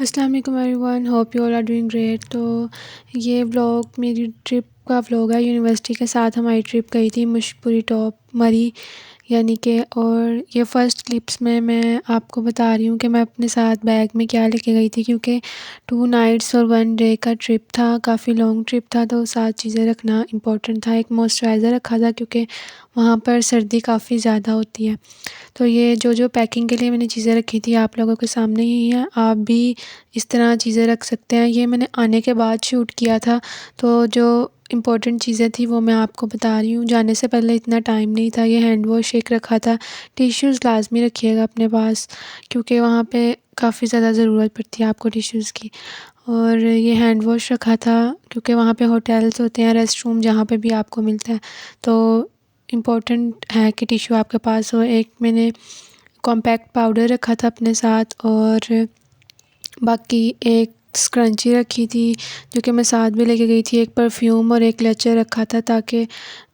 अस्सलाम वालेकुम everyone, hope you all are doing great. तो ये व्लॉग मेरी ट्रिप का व्लॉग है। यूनिवर्सिटी के साथ हमारी ट्रिप गई थी मुशकपुरी टॉप मरी यानी कि, और ये फ़र्स्ट क्लिप्स में मैं आपको बता रही हूँ कि मैं अपने साथ बैग में क्या लेके गई थी, क्योंकि 2 नाइट्स और 1 डे का ट्रिप था, काफ़ी लॉन्ग ट्रिप था, तो 7 चीज़ें रखना इम्पोर्टेंट था। एक मॉइस्चराइज़र रखा था क्योंकि वहाँ पर सर्दी काफ़ी ज़्यादा होती है। तो ये जो पैकिंग के लिए मैंने चीज़ें रखी थी आप लोगों के सामने ही हैं, आप भी इस तरह चीज़ें रख सकते हैं। ये मैंने आने के बाद शूट किया था, तो जो इम्पोर्टेंट चीज़ें थी वो मैं आपको बता रही हूँ। जाने से पहले इतना टाइम नहीं था। ये हैंड वॉश एक रखा था, टिश्यूज़ लाज़मी रखिएगा अपने पास, क्योंकि वहाँ पे काफ़ी ज़्यादा ज़रूरत पड़ती है आपको टिश्यूज़ की। और ये हैंड वॉश रखा था क्योंकि वहाँ पे होटल्स होते हैं, रेस्टरूम जहाँ पे भी आपको मिलता है, तो इम्पोर्टेंट है कि टिश्यू आपके पास हो। एक मैंने कॉम्पैक्ट पाउडर रखा था अपने साथ, और बाकी एक स्क्रंची रखी थी जो कि मैं साथ भी लेके गई थी। एक परफ्यूम और एक क्लचर रखा था, ताकि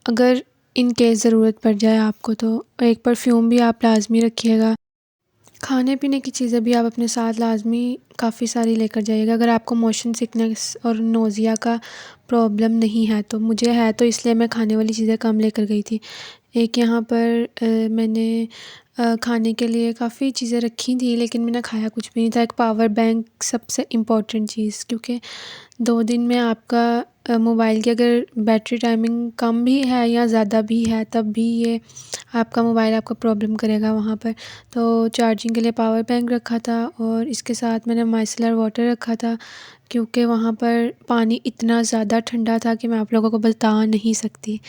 अगर इन केस ज़रूरत पड़ जाए आपको, तो एक परफ्यूम भी आप लाज़मी रखिएगा। खाने पीने की चीज़ें भी आप अपने साथ लाज़मी काफ़ी सारी लेकर जाइएगा। अगर आपको मोशन सिकनेस और नोज़िया का प्रॉब्लम नहीं है, तो मुझे है, तो इसलिए मैं खाने वाली चीज़ें कम लेकर गई थी। एक यहाँ पर मैंने खाने के लिए काफ़ी चीज़ें रखी थी, लेकिन मैंने खाया कुछ भी नहीं था। एक पावर बैंक सबसे इम्पोर्टेंट चीज़, क्योंकि 2 दिन में आपका मोबाइल की अगर बैटरी टाइमिंग कम भी है या ज़्यादा भी है, तब भी ये आपका मोबाइल आपको प्रॉब्लम करेगा वहाँ पर। तो चार्जिंग के लिए पावर बैंक रखा था, और इसके साथ मैंने माइसेलर वाटर रखा था, क्योंकि वहाँ पर पानी इतना ज़्यादा ठंडा था कि मैं आप लोगों को बता नहीं सकती।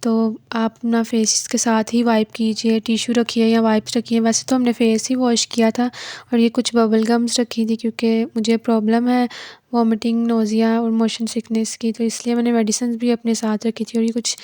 तो आप अपना फेस इसके साथ ही वाइप कीजिए, टिश्यू रखिए या वाइप्स रखिए। वैसे तो हमने फेस ही वॉश किया था, और ये कुछ बबल गम्स रखी थी क्योंकि मुझे प्रॉब्लम है वॉमिटिंग, नोज़िया और मोशन सिकनेस की, तो इसलिए मैंने मेडिसिन्स भी अपने साथ रखी थी। और ये कुछ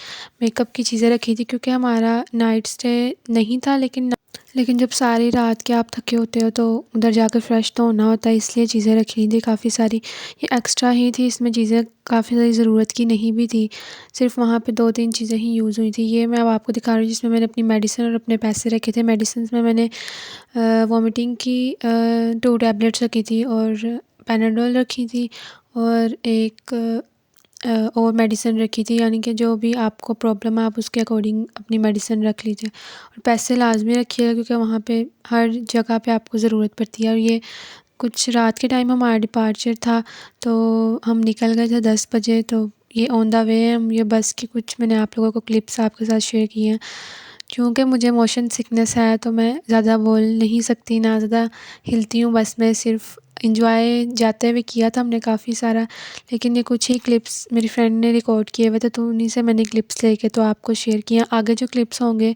मेकअप की चीज़ें रखी थी क्योंकि हमारा नाइट स्टे नहीं था, लेकिन जब सारी रात के आप थके होते हो तो उधर जाकर फ़्रेश तो होना होता है, इसलिए चीज़ें रखी थी काफ़ी सारी। ये एक्स्ट्रा ही थी, इसमें चीज़ें काफ़ी सारी ज़रूरत की नहीं भी थी, सिर्फ़ वहाँ पे 2-3 चीज़ें ही यूज़ हुई थी। ये मैं अब आपको दिखा रही हूँ जिसमें मैंने अपनी मेडिसिन और अपने पैसे रखे थे। मेडिसिन्स में मैंने वॉमिटिंग की 2 टैबलेट्स रखी थी, और पैनाडोल रखी थी, और एक और मेडिसिन रखी थी, यानी कि जो भी आपको प्रॉब्लम है आप उसके अकॉर्डिंग अपनी मेडिसिन रख लीजिए। और पैसे लाज़मी रखिएगा क्योंकि वहाँ पे हर जगह पे आपको ज़रूरत पड़ती है। और ये कुछ रात के टाइम हमारा डिपार्चर था, तो हम निकल गए थे 10 बजे, तो ये ऑन द वे हम ये बस की कुछ मैंने आप लोगों को क्लिप्स आपके साथ शेयर की हैं। क्योंकि मुझे मोशन सिकनेस है तो मैं ज़्यादा बोल नहीं सकती, ना ज़्यादा हिलती हूँ बस में, सिर्फ़ एन्जॉय जाते हुए किया था हमने काफ़ी सारा। लेकिन ये कुछ ही क्लिप्स मेरी फ्रेंड ने रिकॉर्ड किए हुए थे, तो उन्हीं से मैंने क्लिप्स लेके तो आपको शेयर किए हैं। आगे जो क्लिप्स होंगे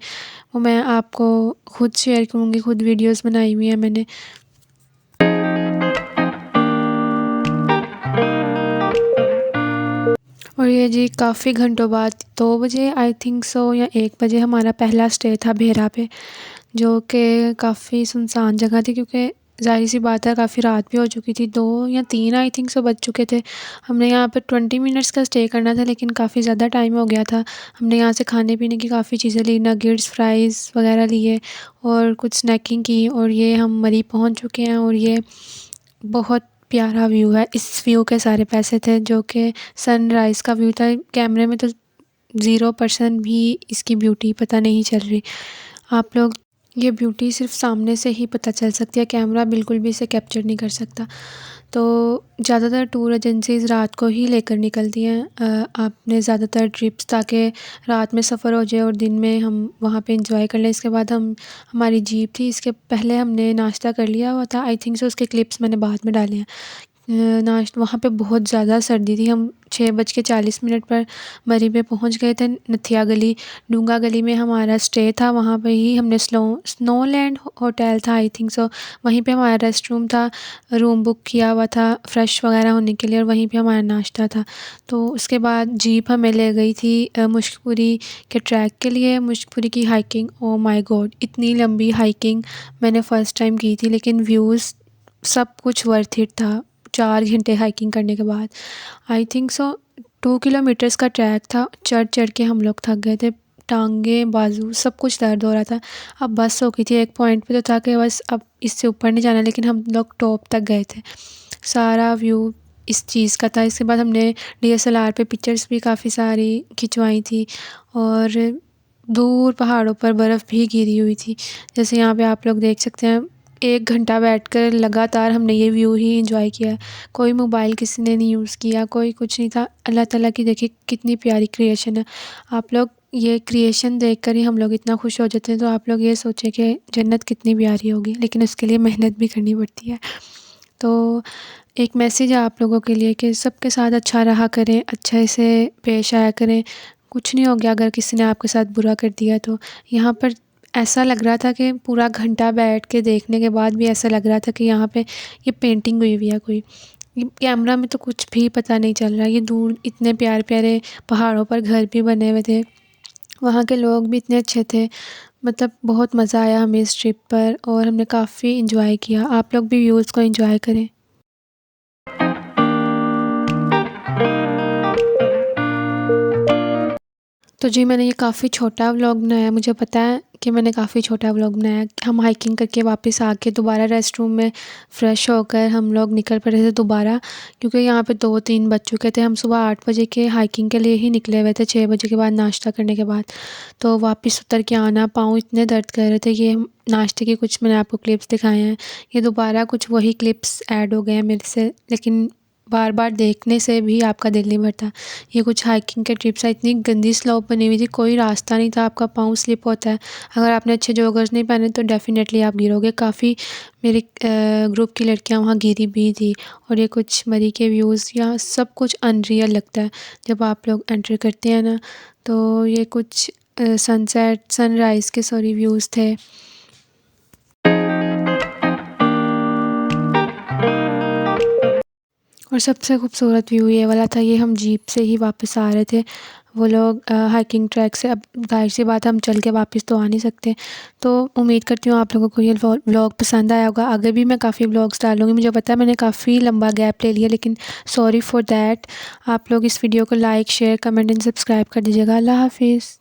वो मैं आपको खुद शेयर करूँगी, खुद वीडियोज़ बनाई हुई हैं मैंने। और ये जी काफ़ी घंटों बाद 2 बजे आई थिंक सो या 1 बजे हमारा पहला स्टे था भेरा पे, जो कि काफ़ी सुनसान जगह थी, क्योंकि ज़ाहिर-सी बात है काफ़ी रात भी हो चुकी थी, 2 या 3 आई थिंक सो बज चुके थे। हमने यहाँ पे 20 मिनट्स का स्टे करना था, लेकिन काफ़ी ज़्यादा टाइम हो गया था। हमने यहाँ से खाने-पीने की काफ़ी चीज़ें ली, नगेट्स, फ्राइज़ वग़ैरह लिए, और कुछ स्नैकिंग की, और ये हम मरी पहुँच चुके हैं। और ये बहुत प्यारा व्यू है, इस व्यू के सारे पैसे थे, जो कि सनराइज़ का व्यू था। कैमरे में तो 0% भी इसकी ब्यूटी पता नहीं चल रही। आप लोग ये ब्यूटी सिर्फ़ सामने से ही पता चल सकती है, कैमरा बिल्कुल भी इसे कैप्चर नहीं कर सकता। तो ज़्यादातर टूर एजेंसीज़ रात को ही लेकर निकलती हैं आपने ज़्यादातर ट्रिप्स, ताकि रात में सफ़र हो जाए और दिन में हम वहाँ पे एंजॉय कर लें। इसके बाद हमारी जीप थी, इसके पहले हमने नाश्ता कर लिया हुआ था, आई थिंक सो उसके क्लिप्स मैंने बाद में डाले हैं। वहाँ पे बहुत ज़्यादा सर्दी थी। हम 6:40 पर मरी पे पहुँच गए थे। नथिया गली, डूंगा गली में हमारा स्टे था। वहाँ पे ही हमने स्नोलैंड होटल था आई थिंक सो, वहीं पे हमारा रेस्टरूम था, रूम बुक किया हुआ था फ्रेश वगैरह होने के लिए, और वहीं पे हमारा नाश्ता था। तो उसके बाद जीप हमें ले गई थी मुशकपुरी के ट्रैक के लिए। मुशकपुरी की हाइकिंग, ओह माय गॉड! इतनी लंबी हाइकिंग मैंने फ़र्स्ट टाइम की थी, लेकिन व्यूज़ सब कुछ वर्थ इट था। 4 घंटे हाइकिंग करने के बाद आई थिंक सो 2 किलोमीटर्स का ट्रैक था। चढ़ के हम लोग थक गए थे, टाँगें, बाजू सब कुछ दर्द हो रहा था। अब बस हो गई थी, एक पॉइंट पे तो था कि बस अब इससे ऊपर नहीं जाना, लेकिन हम लोग टॉप तक गए थे। सारा व्यू इस चीज़ का था। इसके बाद हमने DSLR पे पिक्चर्स भी काफ़ी सारी खिंचवाई थी और दूर पहाड़ों पर बर्फ़ भी गिरी हुई थी। जैसे यहाँ पे आप लोग देख सकते हैं, 1 घंटा बैठकर लगातार हमने ये व्यू ही एन्जॉय किया है। कोई मोबाइल किसी ने नहीं यूज़ किया, कोई कुछ नहीं था। अल्लाह ताला की देखिए कितनी प्यारी क्रिएशन है। आप लोग ये क्रिएशन देखकर ही हम लोग इतना खुश हो जाते हैं, तो आप लोग ये सोचें कि जन्नत कितनी प्यारी होगी, लेकिन उसके लिए मेहनत भी करनी पड़ती है। तो एक मैसेज है आप लोगों के लिए कि सबके साथ अच्छा रहा करें, अच्छे से पेश आया करें। कुछ नहीं हो गया अगर किसी ने आपके साथ बुरा कर दिया तो। यहाँ पर ऐसा लग रहा था कि पूरा घंटा बैठ के देखने के बाद भी ऐसा लग रहा था कि यहाँ पे ये पेंटिंग हुई हुई है कोई। ये कैमरा में तो कुछ भी पता नहीं चल रहा। ये दूर इतने प्यारे-प्यारे पहाड़ों पर घर भी बने हुए थे। वहाँ के लोग भी इतने अच्छे थे। मतलब बहुत मज़ा आया हमें इस ट्रिप पर और हमने काफ़ी एन्जॉय किया। आप लोग भी व्यूज़ को एन्जॉय करें। तो जी, मैंने ये काफ़ी छोटा व्लॉग बनाया। मुझे पता है कि मैंने काफ़ी छोटा व्लॉग बनाया। हम हाइकिंग करके वापस आके दोबारा रेस्टरूम में फ़्रेश होकर हम लोग निकल पड़े थे दोबारा, क्योंकि यहाँ पे 2-3 बज चुके थे। हम सुबह 8 बजे के हाइकिंग के लिए ही निकले हुए थे, 6 बजे के बाद नाश्ता करने के बाद। तो वापस उतर के आना, पाँव इतने दर्द कर रहे थे। ये नाश्ते की कुछ मैंने आपको क्लिप्स दिखाए हैं। ये दोबारा कुछ वही क्लिप्स ऐड हो गए हैं मेरे से, लेकिन बार-बार देखने से भी आपका दिल नहीं भरता। ये कुछ हाइकिंग के ट्रिप्स हैं। इतनी गंदी स्लोप बनी हुई थी, कोई रास्ता नहीं था, आपका पाँव स्लिप होता है। अगर आपने अच्छे जॉगर्स नहीं पहने तो डेफ़िनेटली आप गिरोगे। काफ़ी मेरे ग्रुप की लड़कियाँ वहाँ गिरी भी थी। और ये कुछ मरी के व्यूज़, यहाँ सब कुछ अनरियल लगता है जब आप लोग एंटर करते हैं ना। तो ये कुछ सनसेट सनराइज़ के व्यूज़ थे। और सबसे खूबसूरत व्यू ये वाला था। ये हम जीप से ही वापस आ रहे थे। वो लोग हाइकिंग ट्रैक से, अब ज़ाहिर-सी बात है हम चल के वापस तो आ नहीं सकते। तो उम्मीद करती हूँ आप लोगों को ये व्लॉग पसंद आया होगा। आगे भी मैं काफ़ी व्लॉग्स डालूँगी। मुझे पता है मैंने काफ़ी लंबा गैप ले लिया, लेकिन सॉरी फॉर दैट। आप लोग इस वीडियो को like, share, comment and subscribe कर दीजिएगा। अल्लाह हाफ़िज़।